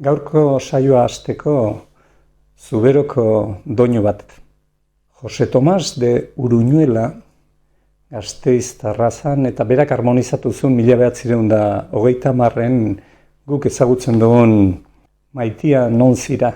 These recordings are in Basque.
Gaurko saioa hasteko Zuberoko doinu bat. Jose Tomas de Uruñuela Gasteiztarra zan eta berak harmonizatu zuen 1930 guk ezagutzen dugun Maitia non zira.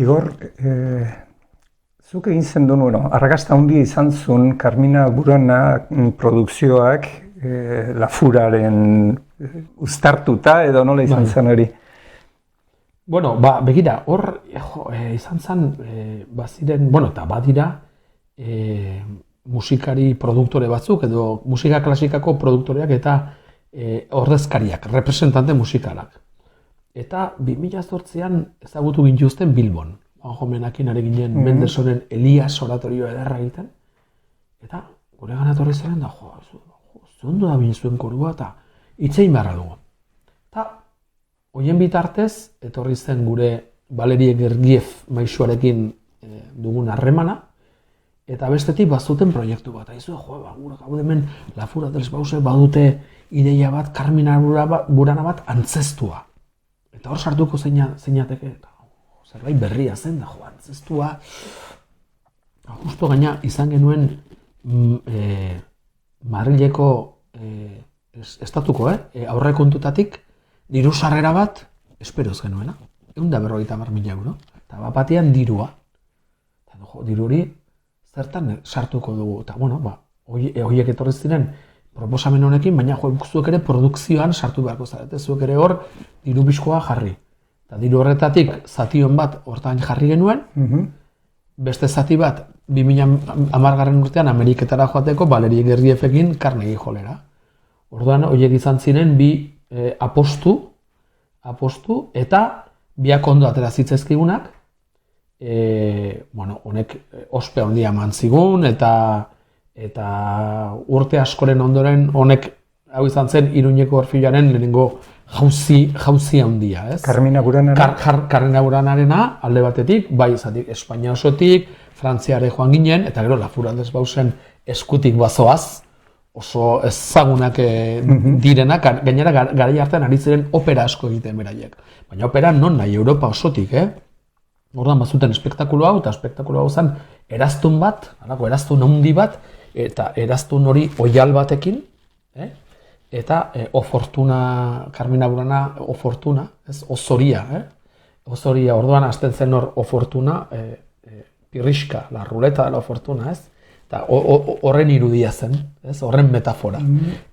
Igor, zuk egin zendun, arrakasta handia izan zuen Carmina Burana produkzioak Lafuraren uztartuta edo nola izan zen hori? Bueno, begira, hor izan zen, baziren, eta badira musikari produktore batzuk edo musika klasikako produktoreak eta ordezkariak, representante musikalak. Eta 2008an ezagutu gintuzten Bilbon. Jomenakin ari ginen Mendelsonen Elias oratorioa ederra egiten. Eta gure ganatorri zeren da, zondo da zuen korua eta itzein beharra dugu. Eta hoien bitartez, etorri zen gure Valerie Gergiev maisuarekin dugun harremana, eta bestetik bazuten proiektu bat. Aizu, gure gaude hemen Lafura dels Bause badute ideia bat, Carmina Burana bat antzestua. Eta hor sartuko zeinateke, zerbait berria zen da, antzestua. Justo gaina izan genuen Madrileko estatuko, aurrekontutatik diru sarrera bat esperoz genuena. 150.000 euro. Eta bat-batean dirua. Diru hori zertan sartuko dugu. Eta horiek etorri ziren proposamen honekin, baina zuek ere produkzioan sartu beharko zarete, zuek ere hor diru bizkoa jarri. Eta diru horretatik zation bat hortan jarri genuen, beste zati bat 2010 urtean Ameriketara joateko Valerie Gergiefekin Carnegie Hallera. Orduan horiek izan ziren bi apostu eta biak ondo atera zitzaizkigunak, honek ospe handia eman zigun eta urte askoren ondoren honek hau izan zen Iruñeko Orfilaren lehenengo jauzi handia, ez? Carmina Buranarena? Carmina Buranarena alde batetik, bai izatik Espainia osotik, Frantziare joan ginen, eta gero Lafura dels Bausen eskutik bazoaz, oso ezagunak direnak, gainera garai hartan ari ziren opera asko egiten beraiek. Baina opera non nahi, Europa osotik, Orduan bazuten espektakulo hau, eta espektakulo hau zen eraztun bat, eraztun handi bat, eta eraztun hori oial batekin, eta O Fortuna, Carmina Burana, O Fortuna, O Zoria, Osoria, orduan hasten zen hor ofortuna, pirriska, la ruleta de la fortuna, ez? Eta horren irudia zen, ez? Horren metafora.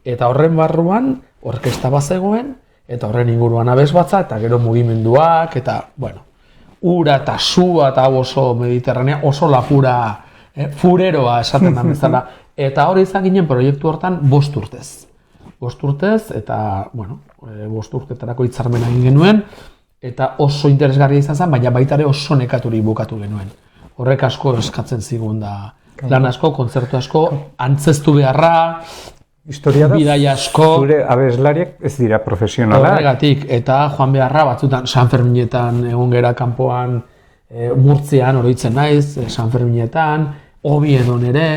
Eta horren barruan, orkesta bat zegoen, eta horren inguruan abesbatza, eta gero mugimenduak, eta, bueno, ura eta sua eta oso mediterranea, oso lapura, fureroa esaten da bezala. Eta hori izan ginen proiektu hortan 5 urtez. 5 urtez, eta, bueno, 5 urtetarako hitzarmena egin genuen, eta oso interesgarria izan zen, baina baita ere oso nekaturik bukatu genuen. Horrek asko eskatzen zigun da, lan asko, kontzertu asko, antzestu beharra, Historia da, bidaia asko, zure abeslariek ez dira profesionalak. horregatik, eta joan beharra batzutan San Ferminetan egon gera kanpoan, Murtzian oroitzen naiz, San Ferminetan, Oviedon ere,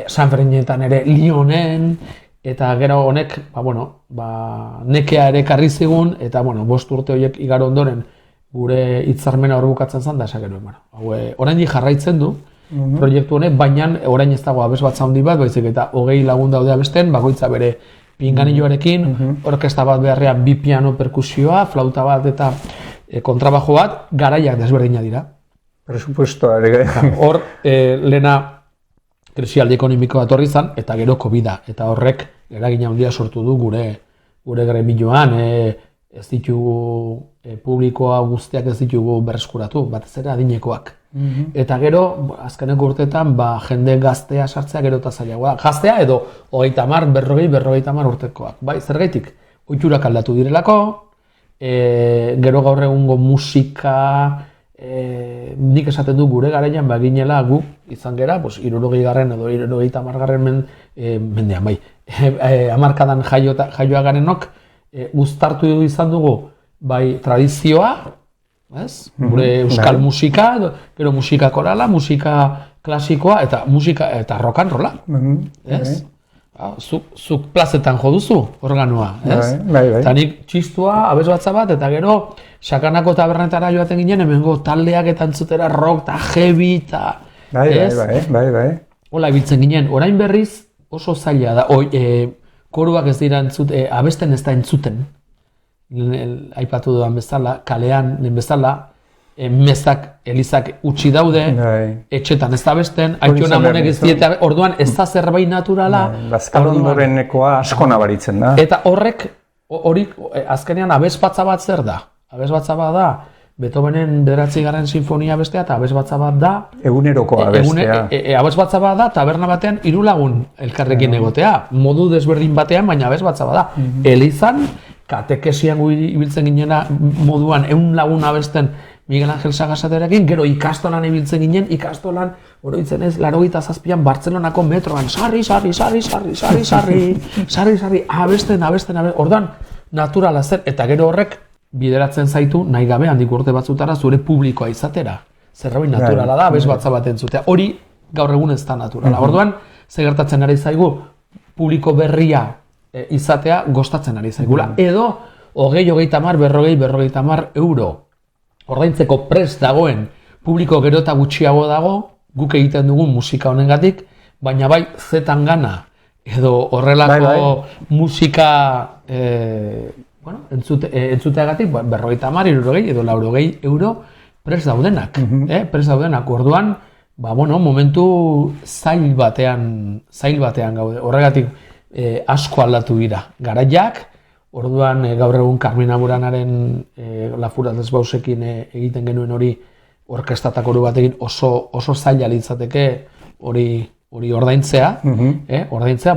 San Ferminetan ere Lyonen, eta gero honek, nekea ere karri zigun, eta 5 urte horiek igaro ondoren gure hitzarmena hor bukatzen zen, da esakero, oraindik jarraitzen du, proiektu honek, baina orain ez dago abesbatza handi bat, baizik eta 20 lagun daude abesten, bakoitza bere pinganilloarekin, orkesta bat beharrean 2 piano perkusioa, flauta bat eta kontrabajo bat, garaiak desberdina dira. Presupuestoa. Hor, lehena krisialdi ekonomiko bat horri izan, eta gero COVID-a, eta horrek eragina handia sortu du gure gremioan, ez ditugu publikoa guztiak ez ditugu berreskuratu, batez ere adinekoak. Eta gero, azkeneko urteetan, jende gaztea sartzea gero eta zailagoa da. Gaztea edo 30, 40 urtekoak. Bai, zergaitik, ohiturak aldatu direlako, gero gaur egungo musika, nik esaten du gure garaian baginela gu izan gera, 60garren edo 70garren mendean, bai. Hamarkadan jaioa garenok, uztartu izan dugu, bai, tradizioa, ez? Gure euskal musika, gero musika korala, musika klasikoa, eta musika eta rock and rolla, ez? Zuk plazetan jo duzu organoa, ez? Bai. Eta nik txistua, abesbatza bat, eta gero Sakanako tabernetara joaten ginen, hemengo taldeak eta entzutera rock eta heavy eta... Bai. Hola ibiltzen ginen, orain berriz oso zaila da, koruak ez dira abesten ez da entzuten. Aipatu dudan bezala, kalean den bezala, mezak, elizak utzi daude, etxetan ez da abesten, Aiton Amonek ez diete, orduan ez da zerbait naturala. Bazkalondorenekoa asko nabaritzen da. Eta horrek, azkenean abesbatza bat zer da? Abesbatza bat da, Beethovenen 9. sinfonia bestea, eta abesbatza bat da... Egunerokoa bestea. Abesbatza bat da, taberna batean 3 lagun elkarrekin egotea. Modu desberdin batean, baina abesbatza bat da. Elizan, katekesian ibiltzen ginena moduan 100 lagun abesten Miguel Ángel Sagasaterekin, gero ikastolan ibiltzen ginen, ikastolan, oroitzen ez, 87an Bartzelonako metroan, sarri, abesten, orduan, naturala zen, eta gero horrek, bideratzen zaitu, nahi gabe handik urte batzutara zure publikoa izatera. Zerbait naturala da, abesbatza bat entzutea. Hori gaur egun ez da naturala. Orduan, ze gertatzen ari zaigu, publiko berria izatea gostatzen ari zaigula. Edo, 20, 30, 40 euro ordaintzeko prest dagoen publiko gero eta gutxiago dago, guk egiten dugun musika honengatik, baina bai zetan gana, edo horrelako musika... entzuteagatik, 50, 60 edo 80 euro prest daudenak. Orduan, momentu zail batean gaude. Horregatik asko aldatu dira. Garaiak, orduan gaur egun Carmen Amuranaren Lafuraz Lesbausekin egiten genuen hori orkestatako hori batekin oso zaila litzateke hori ordaintzea,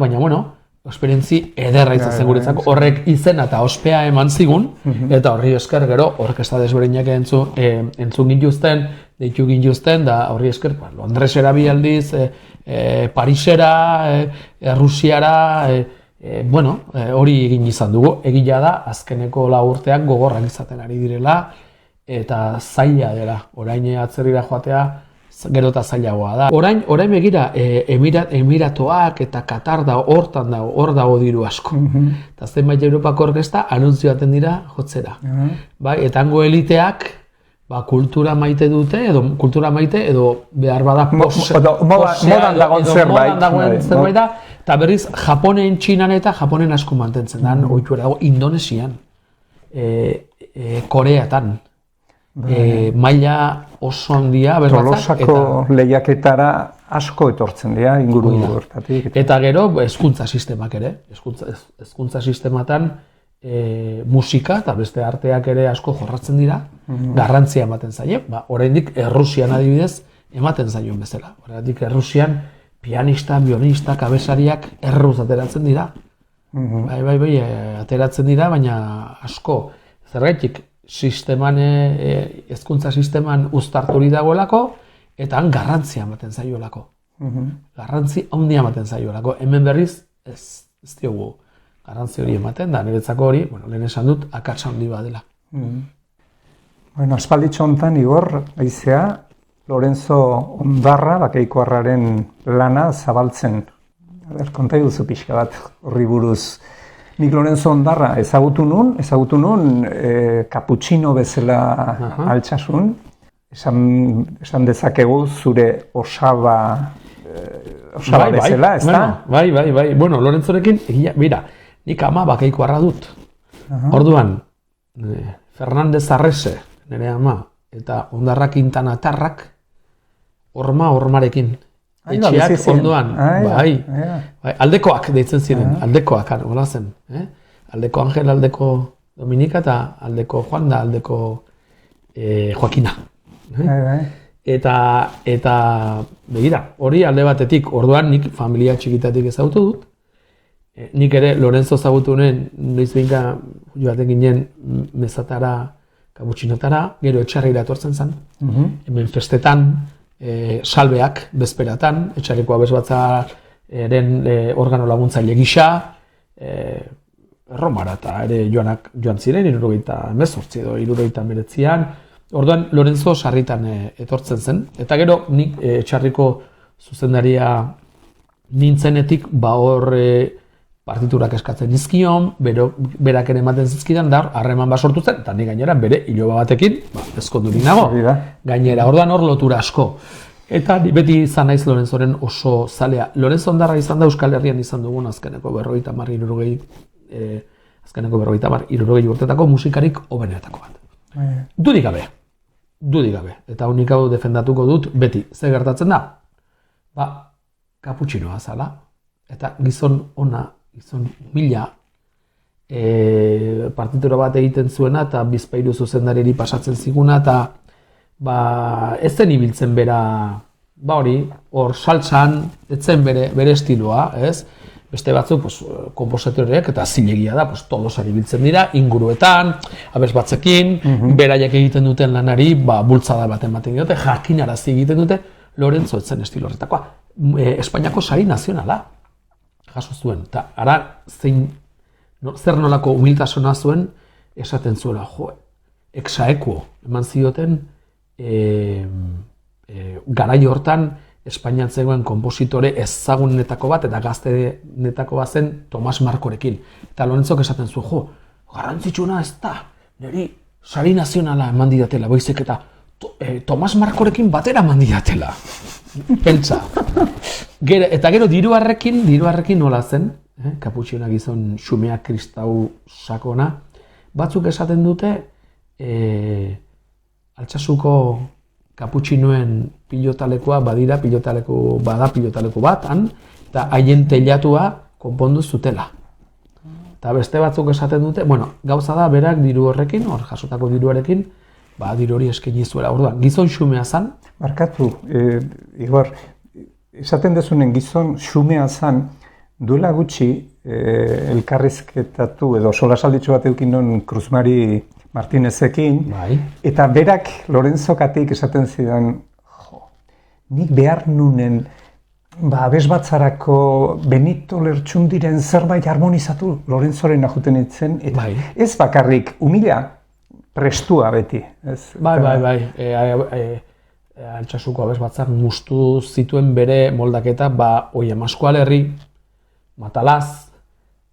baina esperientzi ederra izan zen guretzako, horrek izena eta ospea eman zigun, eta horri esker gero orkesta desberdinak entzun gintuzten, deitu gintuzten, da horri esker Londresera bi aldiz, Parisera, Rusiara, hori egin izan dugu. Egia da, azkeneko 4 urteak gogorrak izaten ari direla, eta zaila dela, orain atzerrira joatea, gero eta zailagoa da. Orain begira, Emiratoak eta Katar hor dago diru asko. Eta zenbait Europako orkesta anuntzioaten dira jotzera. Eta hango eliteak kultura maite dute, edo behar bada modan dagoen zerbait da, eta berriz Japonen, Txinan eta Japonen asko mantentzen da, ohitura dago Indonesian, Koreatan. maila oso handia abeslatzak. Tolosako lehiaketara asko etortzen dira inguru hortatik. Eta gero hezkuntza sistemak ere, hezkuntza sistematan musika eta beste arteak ere asko jorratzen dira, garrantzia ematen zaie. Oraindik Errusian adibidez ematen zaion bezala. Oraindik Errusian pianista, violinista, kabezariak erruz ateratzen dira. Bai, ateratzen dira, baina asko. Zergatik sisteman, hezkuntza sisteman uztarturi dagoelako, eta han garrantzia ematen zaiolako. Garrantzi handia ematen zaiolako. Hemen berriz ez diogu garrantzi hori ematen, da niretzako hori, lehen esan dut, akatsa handi bat dela. Aspalditxo honetan, Igor, aizea, Lorenzo Ondarra, Bakeikoarraren lana zabaltzen. Konta duzu pixka bat horri buruz. Nik Lorenzo Ondarra ezagutu nun kaputxino bezala altsasun. Esan dezakegu zure osaba bezala, ez da? Bai. Bueno, Lorenzorekin, mira, nik ama Bakeikoarra dut. Orduan, Fernandez Arrese, nire ama, eta Ondarra Quintana Tarrak, hormarekin. Etxeak ondoan, bai, aldekoak deitzen ziren, aldekoak, hola zen. Aldeko Angel, aldeko Dominika eta aldeko Juan da, aldeko Joakina. Eta begira, hori alde batetik, orduan nik familia txikitatik ezagutu dut. Nik ere Lorenzo ezagutu honen, noiz behinka joaten ginen mezatara, kaputxinotara, gero etxarrira etortzen zen. Hemen festetan, salbeak bezperatan, etxarriko abesbatzaren organo laguntzaile gisa, Erromara eta ere joan ziren, 78 edo 79an. Orduan Lorenzo sarritan etortzen zen, eta gero nik etxarriko zuzendaria nintzenetik hor partiturak eskatzen dizkion, berak ere ematen zizkidan, da harreman bat sortu zen, eta ni gainera bere iloba batekin ezkondurik nago. Gainera, orduan hor lotura asko. Eta beti izan naiz Lorenzoren oso zalea. Lorenzo Ondarra izan da Euskal Herrian izan dugun azkeneko 50-60 urtetako musikarik hobenetako bat. Dudik gabe. Eta unik hau defendatuko dut beti. Ze gertatzen da? Kaputxinoa zala. Eta gizon mila partitura bat egiten zuena eta bizpahiru zuzendariri pasatzen ziguna eta ez zen ibiltzen bera hor saltsan, etzen bere estiloa, ez? Beste batzuk, kompositoreak eta zilegia da, tolosari biltzen dira, inguruetan, abesbatzekin, beraiek egiten duten lanari, bultzada bat ematen dute, jakinarazi egiten dute, Lorenzo etzen estilo horretakoa. Espainiako sari nazionala jaso zuen, eta ara zer nolako humiltasuna zuen esaten zuela, exaekuo eman zioten garai hortan Espainian zegoen konpositore ezagunetako bat eta gaztenetako bat zen Tomas Markorekin. Eta Lorenzok esaten zuen, garrantzitsuna ez da, niri sari nazionala eman didatela, boizek eta Tomas Markorekin batera eman didatela. Pentsa. Eta gero diruarrekin nola zen, kaputxina gizon xumea kristau sakona, batzuk esaten dute Altsasuko kaputxinoen pilotalekoa bada pilotaleku bat, eta haien teilatua konpondu zutela. Eta beste batzuk esaten dute, gauza da berak diru horrekin, hor jasotako diruarekin, diru hori eskaini zuela. Orduan, gizon xumea zan. Barkatu, Igor, esaten dezunen gizon xumea zan, duela gutxi elkarrizketatu edo solasalditxo bat eukin non Kruzmari Martinezekin, eta berak Lorenzokatik esaten zidan, nik behar nunen abesbatzarako Benito Lertxundiren zerbait harmonizatu Lorenzoren ajuten itzen, eta ez bakarrik humila prestua beti. Bai. Altsasuko abesbatzak mustu zituen bere moldaketa, Oia Maskual herri, Matalaz,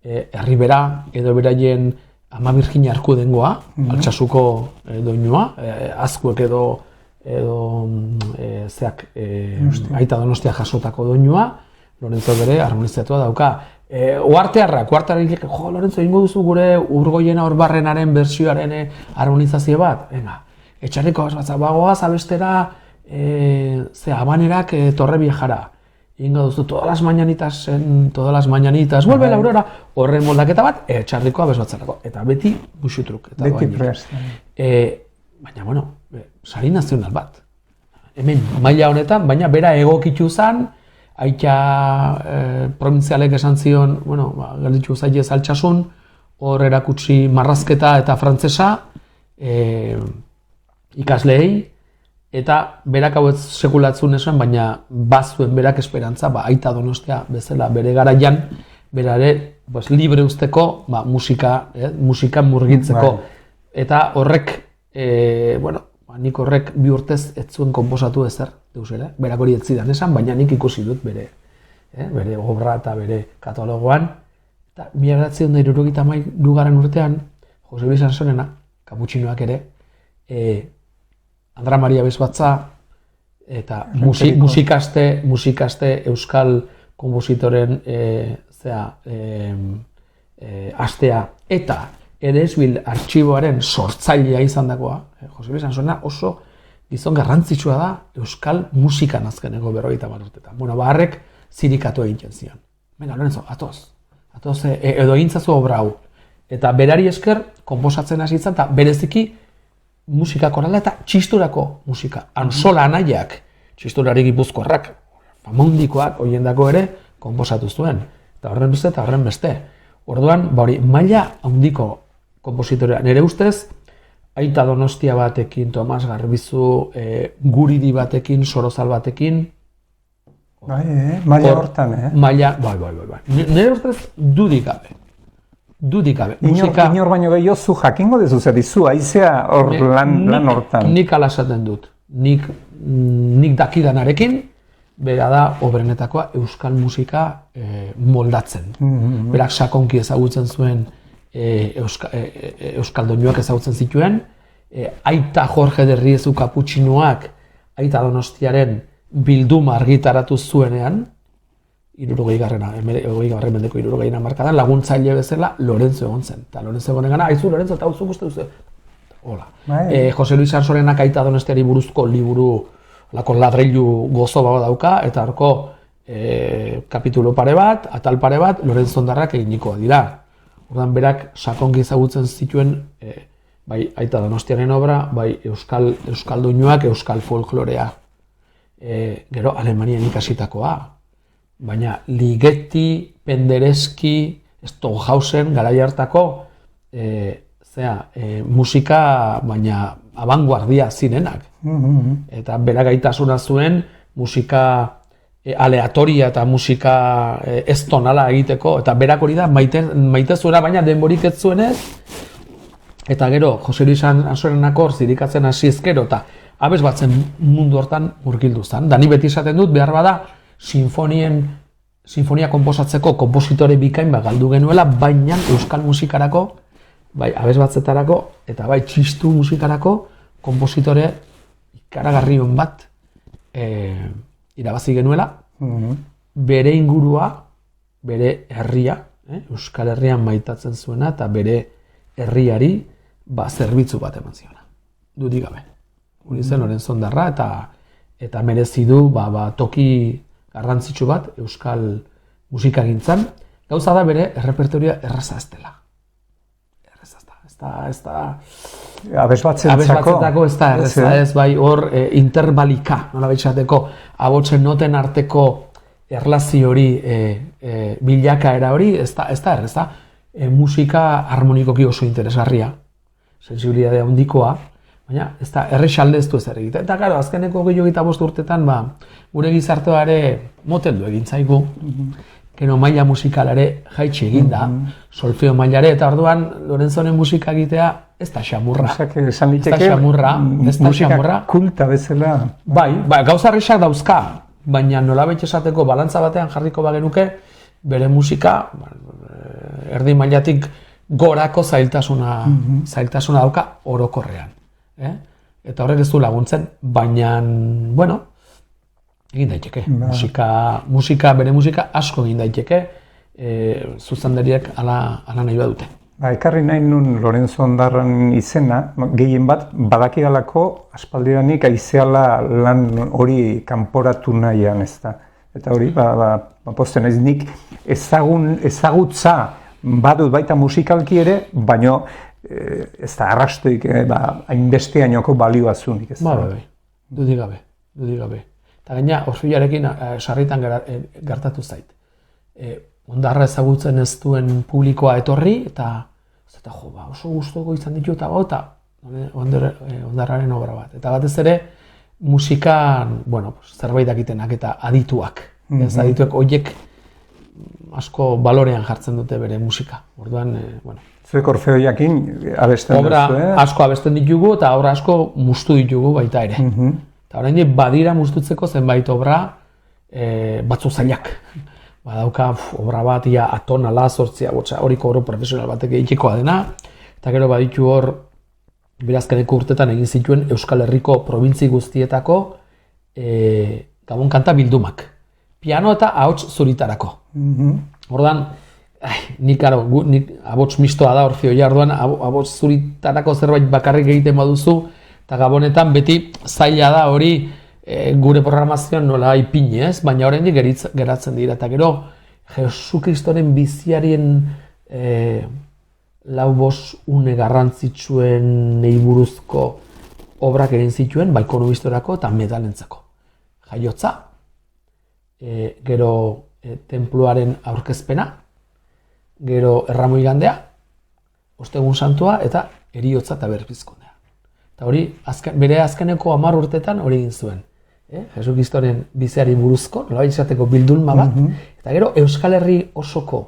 Herribera, edo beraien Ama Birgina Arkudengoa, Altsasuko doinua, Azkuek edo Aita Donostia jasotako doinua, Lorenzo bere harmonizatua dauka. Uartearrak, Lorenzo, ingo duzu gure Urgoiena Orbarrenaren bertsioaren harmonizazio bat? Etxarriko abes batza, bagoaz abestera, Habanerak Torre Viejara. Ingo duzu, todas las mañanitas, vuelve la aurora, horren moldaketa bat, Etxarriko abes batzarako. Eta beti musutruk. Beti prest. Baina, bueno, sari nazional bat. Hemen, maila honetan, baina bera egokitu zen, aita provintzialek esan zion, bueno, galditzu zaile altsasun, hor erakutsi marrazketa eta frantzesa ikasleei, eta berak hau ez sekulatzun esan, baina bazuen berak esperantza, aita Donostia bezala bere garaian, berare libre usteko musika murgiltzeko. Eta horrek, nik horrek bi urtez ez zuen konposatu ezer, deus ere, berak hori ez zidan esan, baina nik ikusi dut bere obra eta bere katalogoan. Eta 1973 urtean, Jose Luis Ansorena, kaputxinoak ere, Andra Maria Bezbatza eta musikaste euskal kompositoren astea eta Eresbil artxiboaren sortzailea izan dagoa, Jose Luis Ansorena oso gizon garrantzitsua da euskal musikan azkeneko 50 urtetan. Bueno, harrek zirikatu egiten zion. Venga, Lorenzo, atoz, edo egintzazu obra hau. Eta berari esker, konposatzen hasi izan, eta bereziki musika korala eta txisturako musika. Ansola Anaiak, txisturari gipuzkoarrak, famondikoak, hoiendako ere, konposatu zuen. Eta horren beste. Orduan, maila handiko konpositorea. Nire ustez, Aita Donostia batekin, Tomas Garbizu, Guridi batekin, Sorozal batekin. Maila hortan, Maila, bai. Nire ustez, dudik gabe. Inor baino gehiago zu jakingo dezu zer dizu, aizea hor lan hortan. Nik ala esaten dut. Nik dakidanarekin, bera da obrenetakoa euskal musika moldatzen. Berak sakonki ezagutzen zuen euskal doinuak ezagutzen zituen, Aita Jorge de Riezu kaputxinoak Aita Donostiaren bilduma argitaratu zuenean, 60. mendeko 60. hamarkadan laguntzaile bezala Lorenzo egon zen. Eta Lorenzo egon egana, aizu Lorenzo, eta hau uste duzu. Hola. Jose Luis Ansorenak Aita Donostiari buruzko liburu ladreilu gozo dauka, eta horko kapitulo pare bat, atal pare bat, Lorenzo ondarrak eginikoa dira. Ordan berak sakongi ezagutzen zituen bai Aita Donostiaren obra, bai euskal doinuak, euskal folklorea. Gero Alemanian ikasitakoa. Baina Ligeti, Penderecki, Stockhausen garai hartako musika, baina abanguardia zirenak. Eta berak gaitasuna zuen musika aleatoria eta musika ez tonala egiteko, eta berak hori da maite zuena, baina denborik ez zuenez. Eta gero Jose Luis Ansorenako zirikatzen hasi ezkero eta abes batzen mundu hortan murgildu zen. Da ni beti esaten dut behar bada sinfonia konposatzeko konpositore bikain galdu genuela, baina euskal musikarako, bai abes batzetarako eta bai txistu musikarako konpositore ikaragarrion bat irabazi genuela, bere ingurua, bere herria, Euskal Herrian maitatzen zuena eta bere herriari zerbitzu bat eman ziona. Dudik gabe. Hori zen Lorenzo ondarra eta merezi du toki garrantzitsu bat euskal musikagintzan. Gauza da bere errepertorioa erraza ez dela. Ez da... Abesbatzetako ez da erraza ez, bai hor interbalika, nola betxateko, abotsen noten arteko erlazio hori, bilakaera hori, ez da erraza. Musika harmonikoki oso interesgarria, sensibilidadea handikoa, baina ez da errexalde ez du ez egiten. Eta gero, azkeneko 25 urtetan, gure gizartea ere moteldu egin zaigu, gero maila musikalare jaitsi egin da, solfeo mailare, eta orduan Lorenzonen musika egitea ez da xamurra. Esan liteke, musika kulta bezala. Bai, gauza errexak dauzka, baina nolabait esateko balantza batean jarriko bagenuke, bere musika, erdi mailatik gorako zailtasuna dauka orokorrean. Eta horrek ez du laguntzen, baina, bueno, egin daiteke. Bere musika asko egin daiteke, zuzendariak ala nahi badute. Ekarri nahi nun Lorenzo Ondarran izena, gehien bat badakidalako aspaldidanik aizeala lan hori kanporatu nahian, ez da. Eta hori, posten ez nik ezagutza badut baita musikalki ere, baino ez da arrastoik hainbesteainoko balioa zunik, ez da. Dudik gabe. Eta gaina, Orfioarekin sarritan gertatu zait. Ondarra ezagutzen ez duen publikoa etorri, eta oso gustoko izan ditu eta Ondarraren obra bat. Eta batez ere, musikan, zerbait dakitenak eta adituak. Ez adituak horiek asko balorean jartzen dute bere musika. Orduan, Zuek Orfeoiakin abesten duzu, obra asko abesten ditugu eta obra asko mustu ditugu baita ere. Eta oraindik badira mustutzeko zenbait obra batzu zailak. Badauka obra bat, atonala, zortzia, hori koro profesional batek egitekoa dena, eta gero baditu hor, berazkeneko urtetan egin zituen Euskal Herriko probintzi guztietako gabon kanta bildumak. Piano eta ahots zuritarako. Ordan, nik ahots mistoa da Orfioia, orduan ahots zuritarako zerbait bakarrik egiten baduzu, eta gabonetan beti zaila da hori gure programazioan nola ipini, ez? Baina oraindik geratzen dira. Eta gero, Jesu Kristoren biziarien lau bost une garrantzitsuen buruzko obrak egin zituen, bai konumistorako eta metalentzako. Jaiotza, gero tenpluaren aurkezpena, gero erramoi gandea, ostegun santua eta heriotza eta berpizkondea. Eta hori, bere azkeneko 10 urtetan hori egin zuen. Jesu Kristoren biziari buruzko, nolabait izateko bildulma bat, eta gero Euskal Herri osoko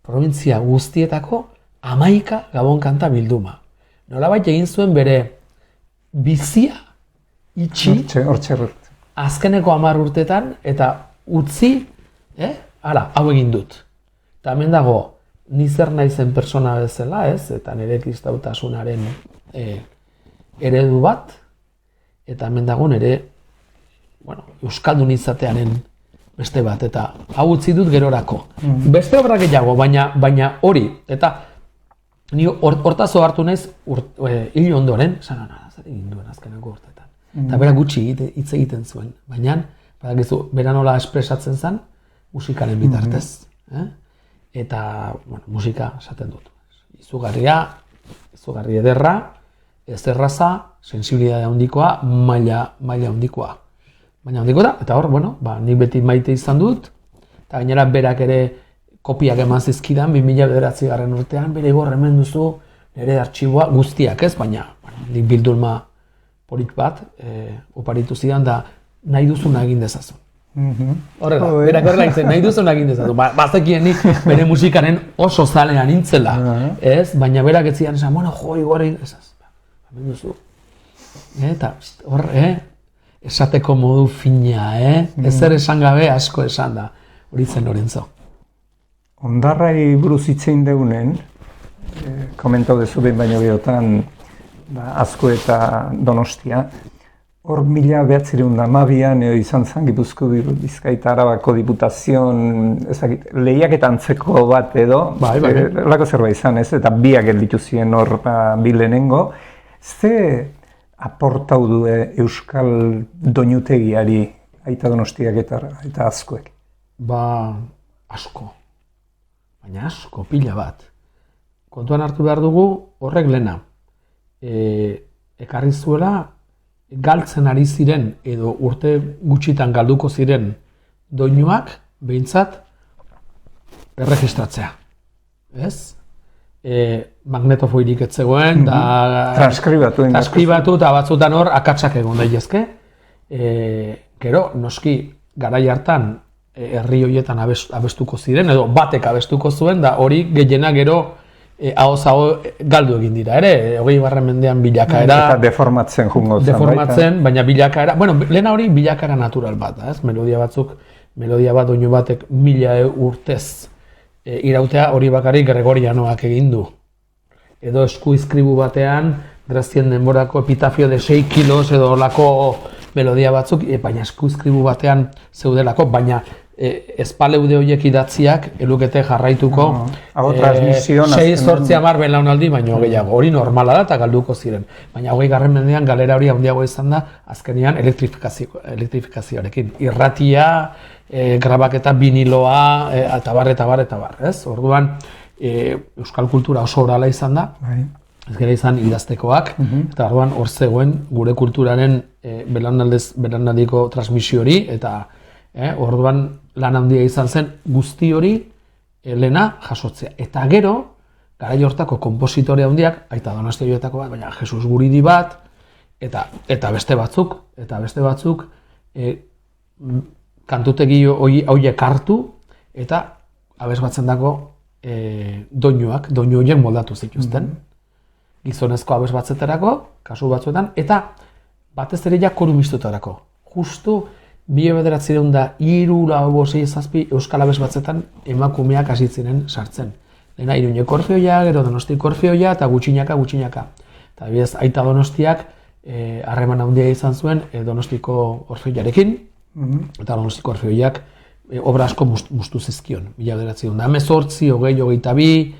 provintzia guztietako 11 gabon kanta bilduma. Nolabait egin zuen bere bizia itxi azkeneko 10 urtetan eta utzi, hau egin dut. Eta hemen dago, ni zer naizen persona bezala, ez? Eta nire kristautasunaren eredu bat, eta hemen dago nire euskaldun izatearen beste bat, eta hau utzi dut gerorako. Beste obra gehiago, baina hori, eta ni hortazo hartu naiz hil ondoren, zer egin duen azkeneko urtetan. Eta bera gutxi hitz egiten zuen, baina bera nola espresatzen zen musikaren bitartez. Eta musika esaten dut. Izugarri ederra, ez erraza, sensibilidade handikoa, maila handikoa. Baina handiko da, eta hor, nik beti maite izan dut, eta gainera berak ere kopiak eman zizkidan, 2009 urtean, bere gor hemen duzu, nire artxiboa guztiak ez, baina nik bildulma porik bat, oparitu zidan, da nahi duzuna egin dezazun. Horrela, berak horrela izan, nahi duzuna egin dezazun. Bazekien nik bere musikaren oso zalean nintzela, ez, baina berak ez zidan esan, igorri, hemen duzu. Eta hor, esateko modu fina, ezer esan gabe asko esan da, hori zen Lorenzo. Ondarrai buruz hitzein deunen, komentau dezu behin baino gehotan, Azko eta Donostia, hor 1912an izan zen Gipuzko Bizkaia Arabako Diputazion lehiaketa antzeko bat edo, lako zerbait izan ez, eta biak gelditu ziren hor bi lehenengo. Ze aportau du Euskal doinutegiari Aita Donostiak eta Azkoek? Asko. Baina asko, pila bat. Kontuan hartu behar dugu horrek lehena. Ekarri zuela galtzen ari ziren edo urte gutxitan galduko ziren doinuak behintzat erregistratzea. Ez? Magnetofoirik ez zegoen, transkribatu eta batzutan hor akatsak egon daitezke. Gero, noski, garai hartan herri horietan abestuko ziren, edo batek abestuko zuen, da hori gehiena gero ahoz-aho galdu egin dira, ere, 20. mendean bilakaera... Eta deformatzen jungo zen, deformatzen, baina bilakaera... lehena hori bilakaera natural bat, ez? Melodia bat doinu batek 1000 urtez irautea hori bakarrik Gregorianoak egin du. Edo eskuizkribu batean, Grazien denborako epitafio de 6 kilos edo olako melodia batzuk, baina eskuizkribu batean zeudelako, baina espaleude horiek idatziak elukete jarraituko Hau transmisioan 6-8 belaunaldi baino gehiago. Hori normala da eta galduko ziren. Baina 20. mendean galera hori handiago izan da azkenean elektrifikazioarekin. Irratia, grabaketa biniloa, eta bar, ez? Orduan, euskal kultura oso orala izan da. Ez gara izan idaztekoak, eta orduan hor zegoen gure kulturaren belaunaldiko transmisio hori, eta orduan lan handia izan zen guzti hori lehena jasotzea. Eta gero, garai hortako konpositore handiak, Aita Donostioetako bat, baina Jesus Guridi bat, eta beste batzuk, kantutegi horiek hartu, eta abesbatzendako doinuak, doinu horiek moldatu zituzten. Gizonezko abesbatzetarako, kasu batzuetan, eta batez ere ja koru mistuetarako. Justu 1937 euskal abesbatzetan emakumeak hasi ziren sartzen. Lehena Iruñeko Orfeoia, gero Donostiko Orfeoia eta gutxinaka. Eta adibidez, Aita Donostiak harreman handia izan zuen Donostiko Orfeoiarekin, eta Donostiko Orfeoiak obra asko mustu zizkion. 1918, 22,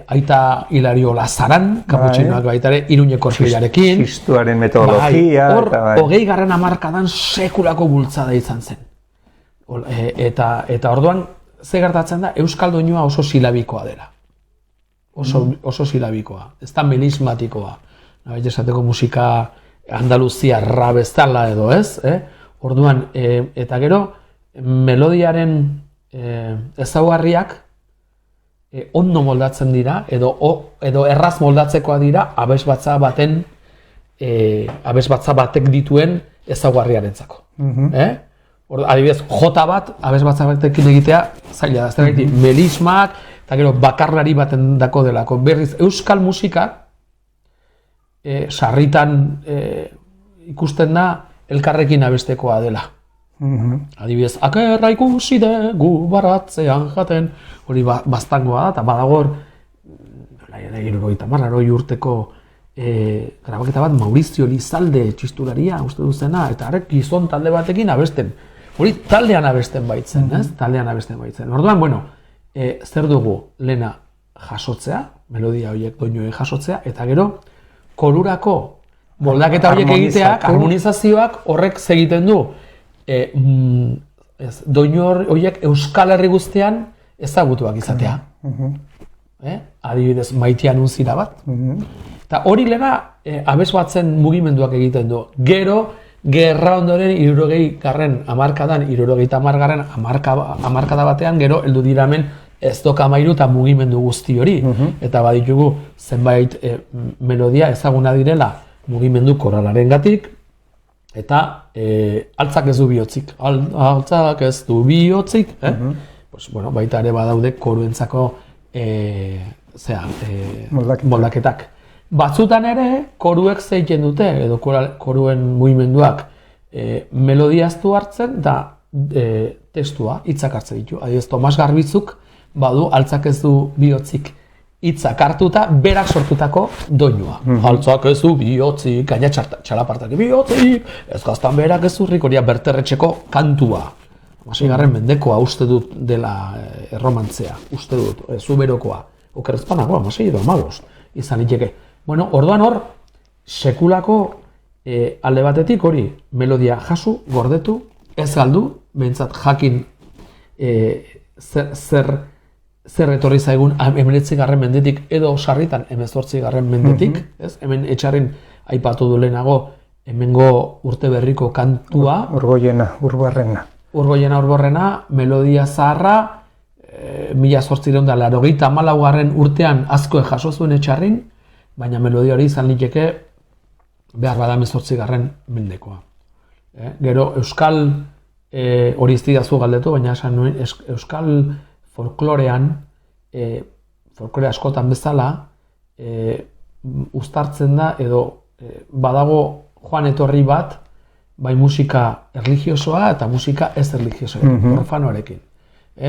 Aita Hilario Lazaran, kaputxinoak baita ere, Iruñeko Orfeoiarekin. Txistuaren metodologia. Hor, 20. hamarkadan sekulako bultzada izan zen. Eta orduan, ze gertatzen da, euskal doinua oso silabikoa dela. Oso silabikoa, ez da melismatikoa. Nabait esateko musika andaluziarra bezala edo ez. Orduan, eta gero, melodiaren ezaugarriak ondo moldatzen dira, edo erraz moldatzekoa dira abesbatza batek dituen ezaugarriarentzako. Adibidez, jota bat, abesbatza batekin egitea, zaila da, melismak, eta gero bakarlari baten dako delako. Berriz, euskal musika, sarritan ikusten da, elkarrekin abestekoa dela. Adibidez, akerra ikusi dugu baratzean jaten, hori baztangoa da, eta badagor, 70 urteko grabaketa bat Maurizio Lizalde txistularia uste duzena, eta arek gizon talde batekin abesten. Hori taldean abesten baitzen, ez? Taldean abesten baitzen. Orduan, bueno, zer dugu lehena jasotzea, melodia horiek doinuei jasotzea, eta gero, korurako moldaketa horiek egiteak, harmonizazioak horrek segiten du. Doinu horiek Euskal Herri guztian ezagutuak izatea. Adibidez, Maitia Nunzira bat. Eta hori lehena abesbatzen mugimenduak egiten du. Gero, gerra ondoren 60. hamarkadan, 70. hamarkada batean, gero heldu dira hemen ez dokamairu eta mugimendu guzti hori. Eta baditugu zenbait melodia ezaguna direla mugimendu koralaren gatik, eta altzak ez du bihotzik. Altzak ez du bihotzik. Baita ere badaude koruentzako moldaketak. Batzutan ere, koruek zeiten dute, edo koruen mugimenduak melodiaztu hartzen, da testua, hitzak hartzen ditu. Adibidez, Tomas Garbizuk badu altzak ez du bihotzik hitzak hartuta, berak sortutako doinua. Altzak ez du bihotzik, gaina txalapartak bihotzik, ez gaztan berak ez urrik, hori Berterretxeko kantua. 6. mendekoa uste dut dela erromantzea, uste dut, zuberokoa. Okerrezpanagoa, 6 edo 15 izan liteke. Bueno, orduan hor, sekulako alde batetik hori melodia jasu, gordetu, ez galdu, behintzat jakin zer etorri zaigun 19. mendetik edo sarritan 18. mendetik, ez? Hemen etxarrin aipatu du lehenago hemengo urte berriko kantua. Urborrena, melodia zaharra, 1884 urtean asko jaso zuen etxarrin, baina melodia hori izan liteke behar bada 18. mendekoa. Gero euskal, hori ez didazu galdetu, baina esan nuen, euskal folklorean, folklore askotan bezala, uztartzen da edo badago joan etorri bat, bai musika erlijiosoa eta musika ez erlijiosoa, profanoarekin.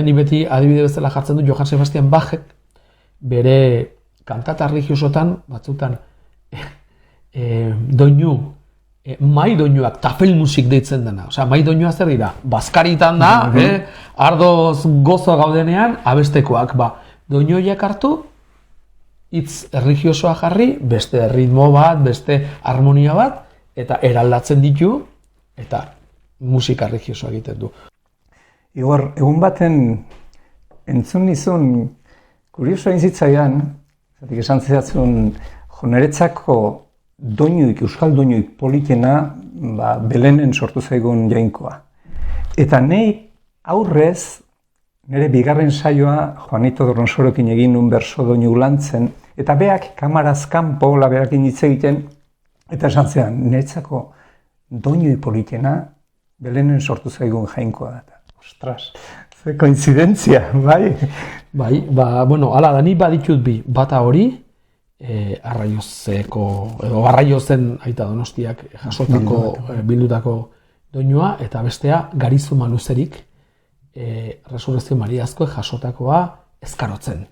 Ni beti adibide bezala jartzen du Johann Sebastian Bachek, bere kantata erlijiosotan, batzutan, doinu mai doinuak, tafel musik deitzen dena. Osea, mai doinua zer dira? Bazkaritan da, ardoz gozo gaudenean, abestekoak, doinoiak hartu, hitz erlijiosoa jarri, beste ritmo bat, beste harmonia bat, eta eraldatzen ditu, eta musika erlijiosoa egiten du. Igor, egun baten entzun nizun, kurioso egin zitzaidan, zatik esan zidatzun, niretzako doinuik, euskal doinuik politena, Belenen sortu zaigun jainkoa. Eta nahi aurrez, nire bigarren saioa Juanito Doronsorokin egin nun berso doinu lantzen, eta beak kamaraz kanpo berakin hitz egiten, eta esan zean, niretzako doinuik politena, Belenen sortu zaigun jainkoa. Ostras, ze koinzidentzia, bai? Bai, bueno, ala da, ni baditut bi, bata hori, Arraiozeko, edo Arraiozen aita Donostiak jasotako, bildutako doinua, eta bestea Garizuma Luzerik, Resurrezio Mariazko jasotakoa Ezkarotzen.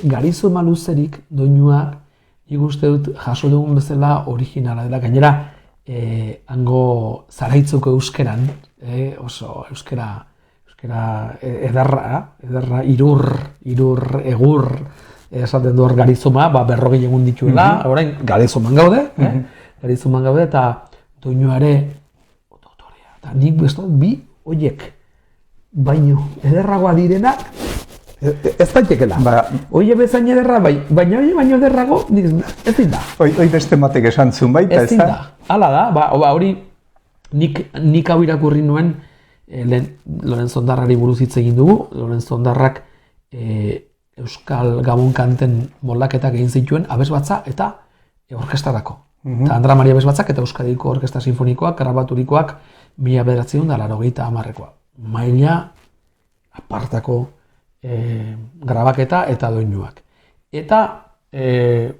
Garizuma Luzerik doinua, nik uste dut jaso dugun bezala originala dela, gainera hango Zaraitzuko euskeran, oso euskera ederra, irur, egur, esaten du hor Garizuma, 40 egun dituela, orain Garizuman gaude, eta doinuare ototorea. Eta nik besto bi horiek baino ederragoa direnak, ez daitekela. Oie bezain ederra, baina hori baino ederrago, ez da. Hoi beste matek esan zuen baita, ez da? Hala da, hori nik hau irakurri nuen, Lorenzo Ondarrari buruz hitz egin dugu. Lorenzo Ondarrak Euskal Gabon kanten moldaketak egin zituen abesbatza eta orkestarako. Eta Andra Maria abesbatzak eta Euskadiko Orkestra Sinfonikoak, grabaturikoak 1980koa. Maila apartako grabaketa eta doinuak. Eta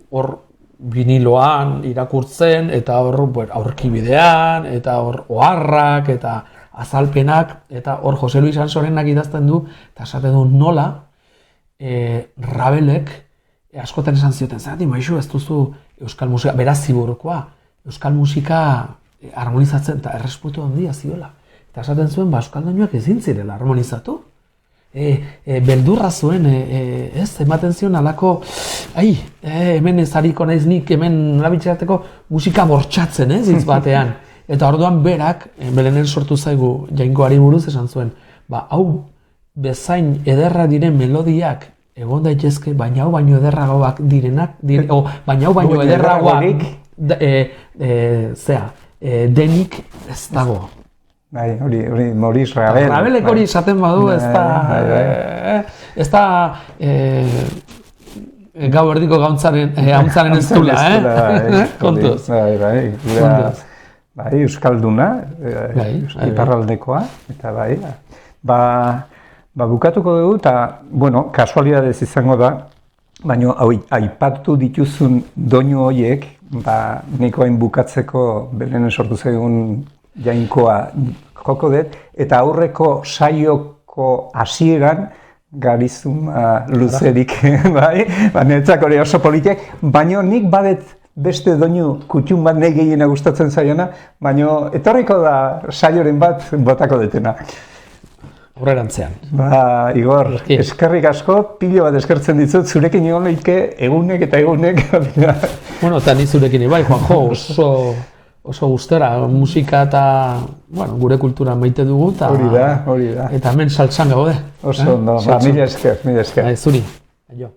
hor viniloan irakurtzen, eta hor aurkibidean, eta hor oharrak, eta azalpenak, eta hor Jose Luis Ansorenak idazten du, eta esaten du nola, Rabelek askotan esan zioten, zergatik maizu ez duzu euskal musika, beraz ziburukoa, euskal musika harmonizatzen eta errespetu handia ziola. Eta esaten zuen, euskal doinuak ezin zirela harmonizatu. Beldurra zuen, ematen zion alako, hemen ezariko naiz nik, hemen nolabitxerateko musika bortxatzen, hitz batean. Eta orduan berak, Belenen sortu zaigu jainkoari buruz esan zuen, hau bezain ederra diren melodiak egon daitezke, baina hau baino ederragoak direnak, baina hau baino ederragoak denik ez dago. Hori Maurice Ravel. Rabelek hori esaten badu, ez da gau erdiko gauntzaren ez dula, kontuz. Bai, euskalduna, iparraldekoa, eta bukatuko dugu, eta, kasualidadez izango da, baina aipatu dituzun doinu horiek, niko hain bukatzeko Belenen sortu zaigun jainkoa joko dut, eta aurreko saioko hasieran Garizuma Luzerik, niretzak hori oso politiak, baina nik badet beste doinu kutxun bat nahi gehiena gustatzen zaiona, baina etorriko da saioren bat botako detena. Horrerantzean. Igor, eskerrik asko, pilo bat eskertzen dizut, zurekin egon leike egunek eta egunek. Bueno, eta ni zurekin bai, Juanjo, oso gustera, musika eta gure kultura maite dugu. Hori da. Eta hemen saltsan gaude. Oso ondo, mila esker. Zuri, aio.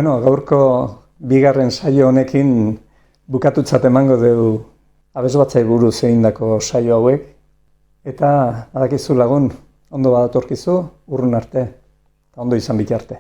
Bueno, gaurko bigarren saio honekin bukatutzat emango dugu abesbatzai buruz egindako saio hauek. Eta badakizu lagun, ondo badatorkizu, urrun arte, eta ondo izan bitarte.